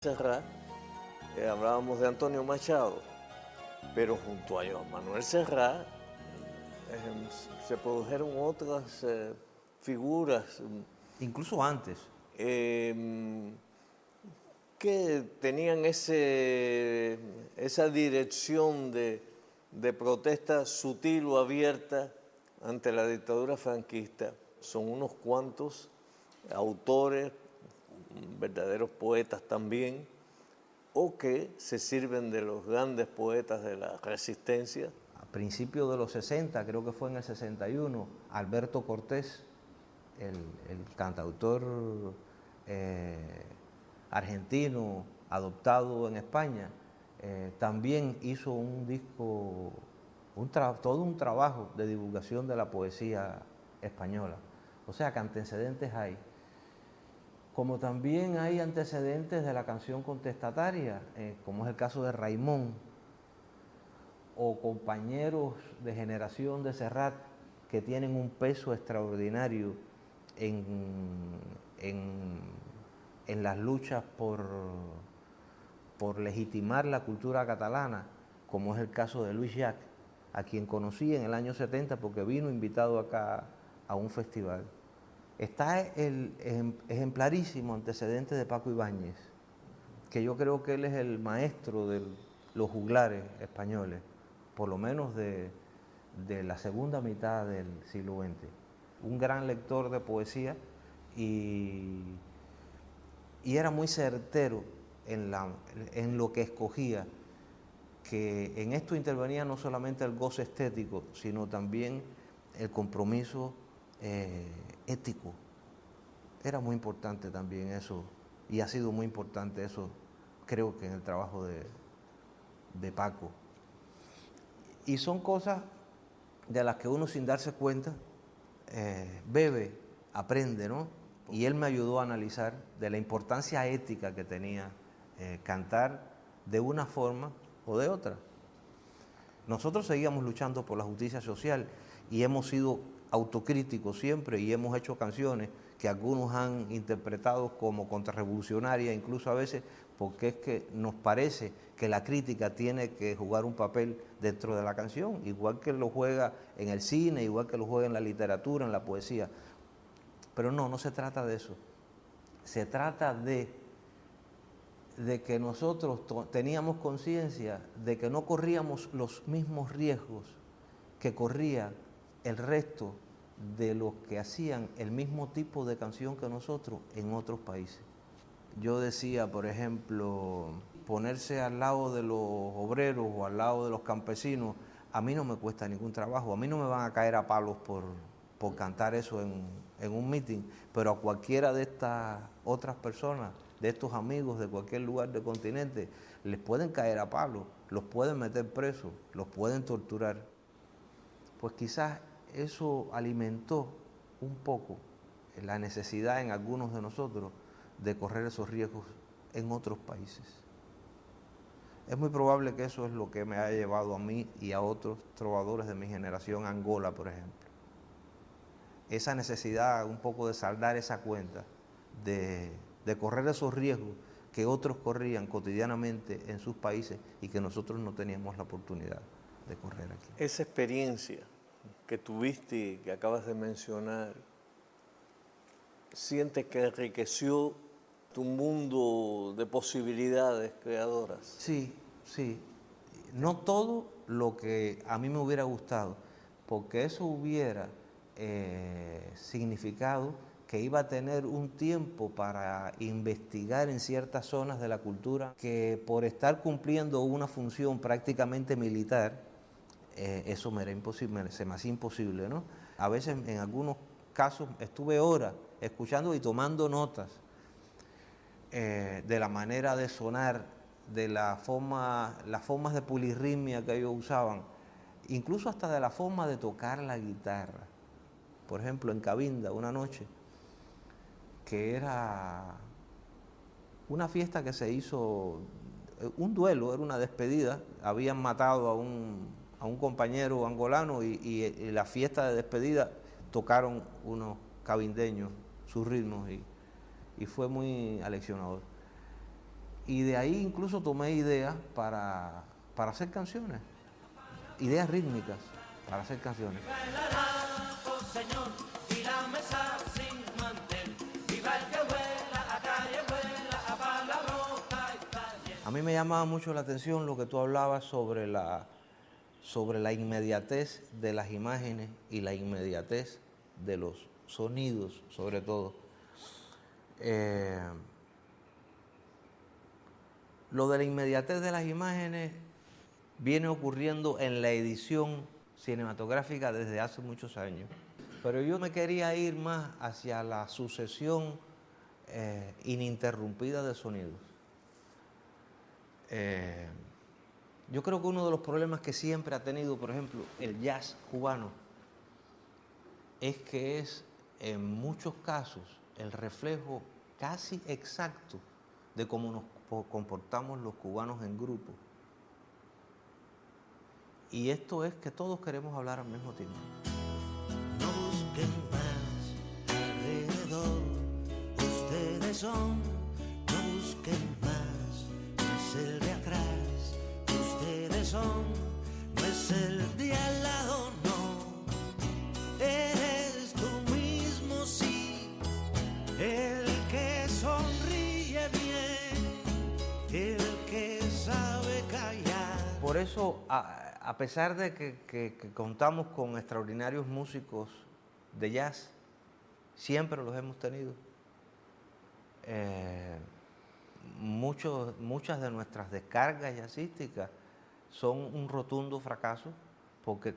Serrat, hablábamos de Antonio Machado, pero junto a Joan Manuel Serrat se produjeron otras figuras. Incluso antes. Que tenían esa dirección de protesta sutil o abierta ante la dictadura franquista. Son unos cuantos autores, verdaderos poetas también, o que se sirven de los grandes poetas de la resistencia. A principios de los 60, creo que fue en el 61, Alberto Cortés, el cantautor argentino adoptado en España, también hizo un disco, todo un trabajo de divulgación de la poesía española. O sea que antecedentes hay. Como también hay antecedentes de la canción contestataria, como es el caso de Raimón, o compañeros de generación de Serrat que tienen un peso extraordinario en las luchas por legitimar la cultura catalana, como es el caso de Luis Llach, a quien conocí en el año 70 porque vino invitado acá a un festival. Está el ejemplarísimo antecedente de Paco Ibáñez, que yo creo que él es el maestro de los juglares españoles, por lo menos de la segunda mitad del siglo XX. Un gran lector de poesía y era muy certero en lo que escogía, que en esto intervenía no solamente el goce estético, sino también el compromiso ético. Era muy importante también eso, y ha sido muy importante eso, creo que en el trabajo de Paco. Y son cosas de las que uno, sin darse cuenta, bebe, aprende, ¿no? Y él me ayudó a analizar de la importancia ética que tenía cantar de una forma o de otra. Nosotros seguíamos luchando por la justicia social y hemos sido autocríticos siempre y hemos hecho canciones que algunos han interpretado como contrarrevolucionarias, incluso a veces porque es que nos parece que la crítica tiene que jugar un papel dentro de la canción, igual que lo juega en el cine, igual que lo juega en la literatura, en la poesía. Pero no se trata de eso. Se trata de que nosotros teníamos conciencia de que no corríamos los mismos riesgos que corría el resto de los que hacían el mismo tipo de canción que nosotros en otros países. Yo decía, por ejemplo, ponerse al lado de los obreros o al lado de los campesinos, a mí no me cuesta ningún trabajo, a mí no me van a caer a palos por cantar eso en un meeting, pero a cualquiera de estas otras personas, de estos amigos de cualquier lugar del continente, les pueden caer a palos, los pueden meter presos, los pueden torturar. Pues quizás eso alimentó un poco la necesidad en algunos de nosotros de correr esos riesgos en otros países. Es muy probable que eso es lo que me ha llevado a mí y a otros trovadores de mi generación a Angola, por ejemplo. Esa necesidad un poco de saldar esa cuenta, de correr esos riesgos que otros corrían cotidianamente en sus países y que nosotros no teníamos la oportunidad de correr aquí. Esa experiencia que tuviste y que acabas de mencionar, ¿sientes que enriqueció tu mundo de posibilidades creadoras? Sí. No todo lo que a mí me hubiera gustado, porque eso hubiera significado que iba a tener un tiempo para investigar en ciertas zonas de la cultura que por estar cumpliendo una función prácticamente militar, eso me era imposible, se me hacía imposible, ¿no? A veces en algunos casos estuve horas escuchando y tomando notas de la manera de sonar, de las formas de polirritmia que ellos usaban, incluso hasta de la forma de tocar la guitarra. Por ejemplo, en Cabinda, una noche, que era una fiesta que se hizo, un duelo, era una despedida, habían matado a un compañero angolano y la fiesta de despedida tocaron unos cabindeños sus ritmos y fue muy aleccionador. Y de ahí incluso tomé ideas para hacer canciones, ideas rítmicas para hacer canciones. A mí me llamaba mucho la atención lo que tú hablabas sobre la inmediatez de las imágenes y la inmediatez de los sonidos, sobre todo. Lo de la inmediatez de las imágenes viene ocurriendo en la edición cinematográfica desde hace muchos años. Pero yo me quería ir más hacia la sucesión ininterrumpida de sonidos. Yo creo que uno de los problemas que siempre ha tenido, por ejemplo, el jazz cubano, es que es en muchos casos el reflejo casi exacto de cómo nos comportamos los cubanos en grupo. Y esto es que todos queremos hablar al mismo tiempo. No busquen más alrededor, ustedes son, no busquen más, no es el de atrás, ustedes son, no es el de al lado, no, eres tú mismo, sí, el que sonríe bien, el que sabe callar. Por eso, a pesar de que contamos con extraordinarios músicos de jazz, siempre los hemos tenido. Muchas de nuestras descargas jazzísticas son un rotundo fracaso porque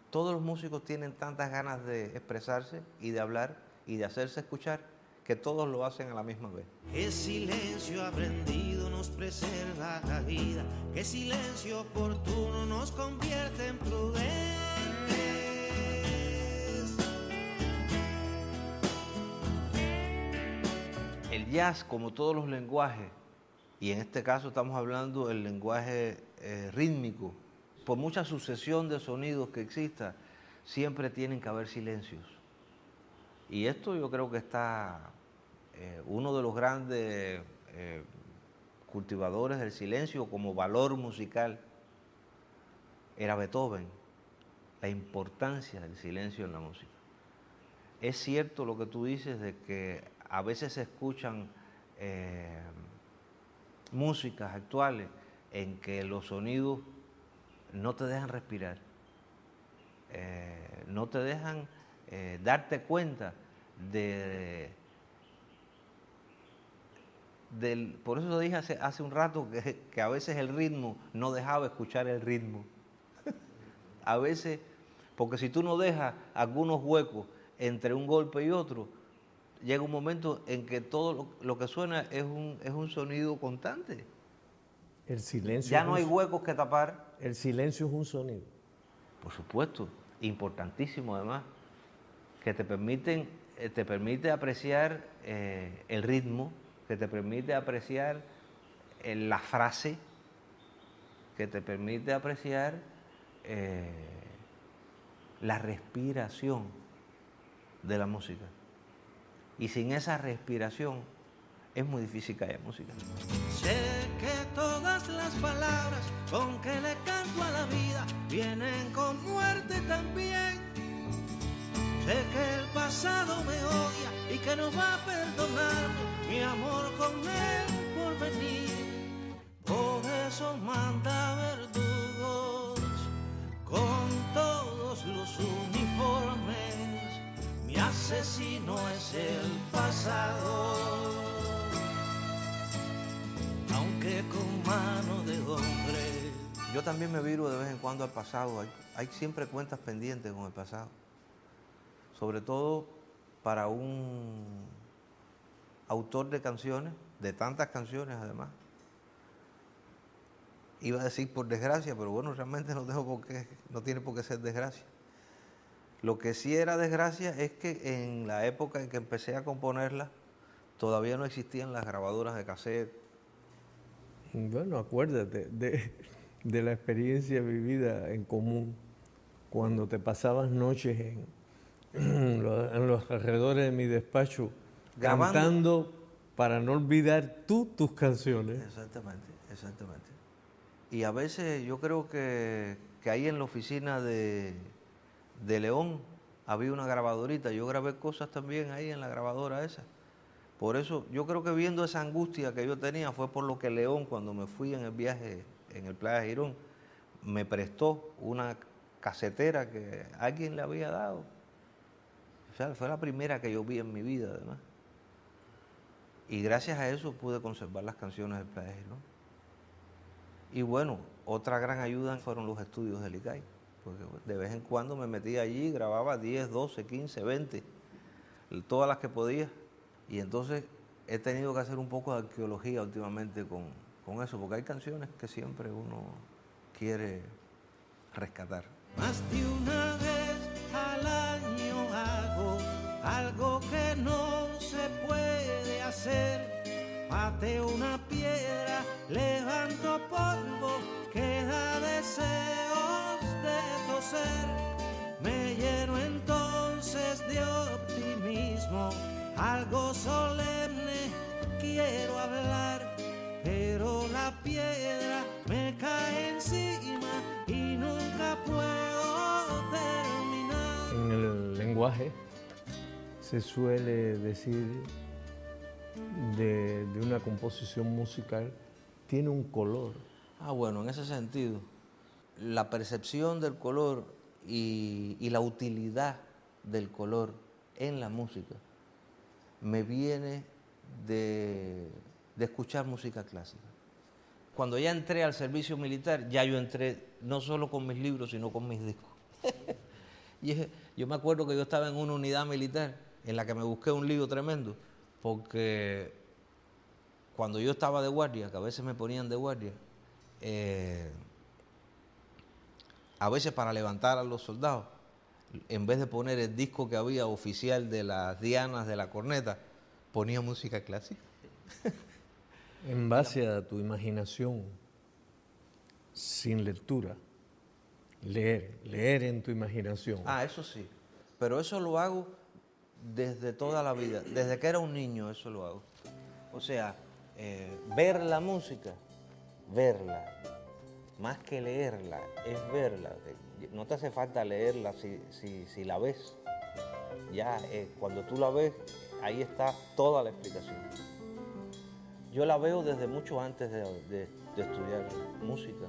todos los músicos tienen tantas ganas de expresarse y de hablar y de hacerse escuchar que todos lo hacen a la misma vez. Qué silencio aprendido nos preserva la vida, qué silencio oportuno nos convierte en prudentes. El jazz, como todos los lenguajes, y en este caso estamos hablando del lenguaje rítmico, por mucha sucesión de sonidos que exista, siempre tienen que haber silencios. Y esto yo creo que está uno de los grandes cultivadores del silencio como valor musical era Beethoven, la importancia del silencio en la música. Es cierto lo que tú dices de que a veces se escuchan músicas actuales en que los sonidos no te dejan respirar, no te dejan darte cuenta por eso dije hace un rato que a veces el ritmo no dejaba escuchar el ritmo. A veces, porque si tú no dejas algunos huecos entre un golpe y otro, llega un momento en que todo lo que suena es un sonido constante. El silencio. Ya no hay huecos que tapar. El silencio es un sonido. Por supuesto, importantísimo además, que te permite apreciar el ritmo, que te permite apreciar la frase, que te permite apreciar la respiración de la música. Y sin esa respiración es muy difícil que haya música. Sé que todas las palabras con que le canto a la vida vienen con muerte también. Sé que el pasado me odia y que no va a perdonarme mi amor con el porvenir. Por eso manda verdugos con todos los uniformes. Mi asesino es el pasado, aunque con mano de hombre. Yo también me viro de vez en cuando al pasado. Hay siempre cuentas pendientes con el pasado. Sobre todo para un autor de canciones, de tantas canciones además. Iba a decir por desgracia, pero bueno, realmente no tiene por qué ser desgracia. Lo que sí era desgracia es que en la época en que empecé a componerla, todavía no existían las grabadoras de cassette. Bueno, acuérdate de la experiencia vivida en común, cuando te pasabas noches en los alrededores de mi despacho, Grabando. cantando para no olvidar tú tus canciones. Exactamente, exactamente. Y a veces yo creo que ahí en la oficina de León había una grabadorita, yo grabé cosas también ahí en la grabadora esa. Por eso yo creo que viendo esa angustia que yo tenía fue por lo que León, cuando me fui en el viaje en el Playa Girón, me prestó una casetera que alguien le había dado. O sea, fue la primera que yo vi en mi vida, además. Y gracias a eso pude conservar las canciones del Playa Girón. Y bueno, otra gran ayuda fueron los estudios del ICAI, porque de vez en cuando me metía allí, grababa 10, 12, 15, 20, todas las que podía. Y entonces he tenido que hacer un poco de arqueología últimamente con eso, porque hay canciones que siempre uno quiere rescatar. Más de una vez al año hago algo que no se puede hacer. Pateo una piedra, levanto polvo, queda deseos de toser. Me lleno entonces de optimismo, algo solemne quiero hablar, pero la piedra me cae encima y nunca puedo terminar. En el lenguaje se suele decir de una composición musical, tiene un color. Bueno, en ese sentido, la percepción del color y la utilidad del color en la música me viene de escuchar música clásica. Cuando ya entré al servicio militar, ya yo entré no solo con mis libros, sino con mis discos. Yo me acuerdo que yo estaba en una unidad militar en la que me busqué un lío tremendo, porque cuando yo estaba de guardia, que a veces me ponían de guardia, a veces para levantar a los soldados, en vez de poner el disco que había oficial de las dianas de la corneta, ponía música clásica. En base a tu imaginación, sin lectura, leer en tu imaginación. Eso sí, pero eso lo hago desde toda la vida, desde que era un niño eso lo hago. O sea, ver la música, verla, más que leerla, es verla. No te hace falta leerla si la ves. Ya cuando tú la ves, ahí está toda la explicación. Yo la veo desde mucho antes de estudiar música.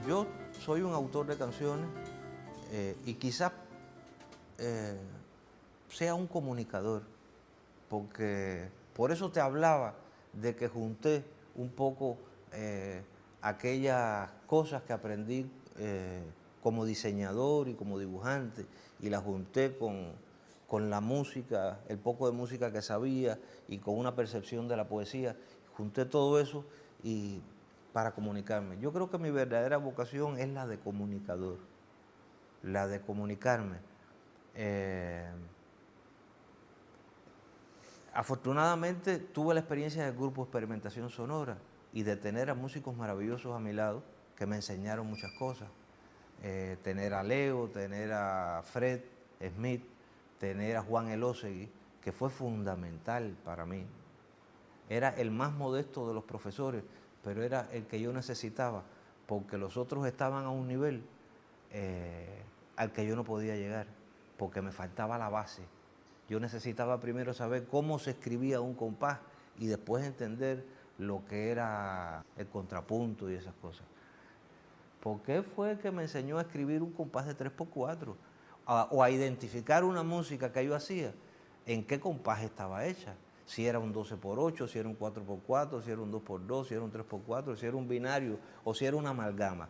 Yo soy un autor de canciones y quizás sea un comunicador, porque por eso te hablaba de que junté un poco aquellas cosas que aprendí como diseñador y como dibujante, y las junté con la música, el poco de música que sabía y con una percepción de la poesía. Junté todo eso y para comunicarme. Yo creo que mi verdadera vocación es la de comunicador, la de comunicarme. Afortunadamente tuve la experiencia del grupo Experimentación Sonora y de tener a músicos maravillosos a mi lado que me enseñaron muchas cosas. Tener a Leo, tener a Fred Smith, tener a Juan Elósegui, que fue fundamental para mí. Era el más modesto de los profesores, pero era el que yo necesitaba, porque los otros estaban a un nivel al que yo no podía llegar, porque me faltaba la base. Yo necesitaba primero saber cómo se escribía un compás y después entender lo que era el contrapunto y esas cosas. ¿Por qué fue que me enseñó a escribir un compás de 3x4? O a identificar una música que yo hacía, en qué compás estaba hecha. Si era un 12x8, si era un 4x4, si era un 2x2, si era un 3x4, si era un binario o si era una amalgama.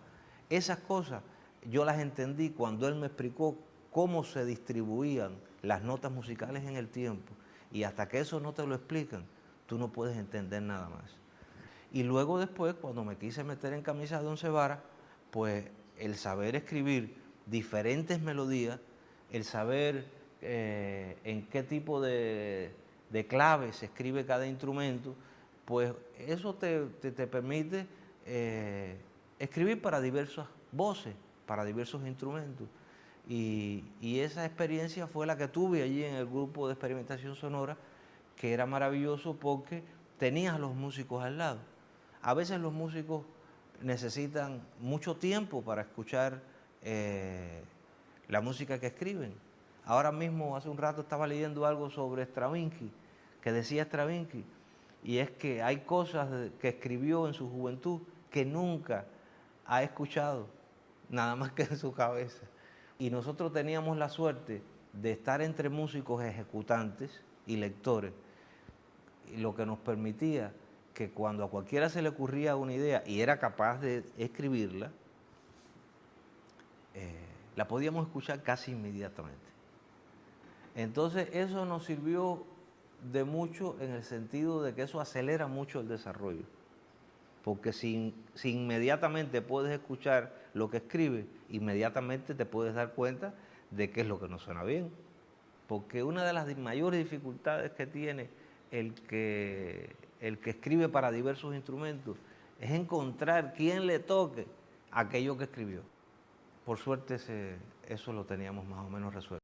Esas cosas yo las entendí cuando él me explicó cómo se distribuían las notas musicales en el tiempo. Y hasta que eso no te lo explican, tú no puedes entender nada más. Y luego después, cuando me quise meter en camisa de once varas, pues el saber escribir diferentes melodías, el saber en qué tipo de claves se escribe cada instrumento, pues eso te permite escribir para diversas voces, para diversos instrumentos. Y esa experiencia fue la que tuve allí en el grupo de experimentación sonora, que era maravilloso porque tenías a los músicos al lado. A veces los músicos necesitan mucho tiempo para escuchar la música que escriben. Ahora mismo, hace un rato, estaba leyendo algo sobre Stravinsky, que decía Stravinsky, y es que hay cosas que escribió en su juventud que nunca ha escuchado, nada más que en su cabeza. Y nosotros teníamos la suerte de estar entre músicos ejecutantes y lectores, lo que nos permitía que cuando a cualquiera se le ocurría una idea y era capaz de escribirla, la podíamos escuchar casi inmediatamente. Entonces eso nos sirvió de mucho en el sentido de que eso acelera mucho el desarrollo, porque si inmediatamente puedes escuchar lo que escribe, inmediatamente te puedes dar cuenta de qué es lo que no suena bien, porque una de las mayores dificultades que tiene el que escribe para diversos instrumentos es encontrar quién le toque aquello que escribió. Por suerte eso lo teníamos más o menos resuelto.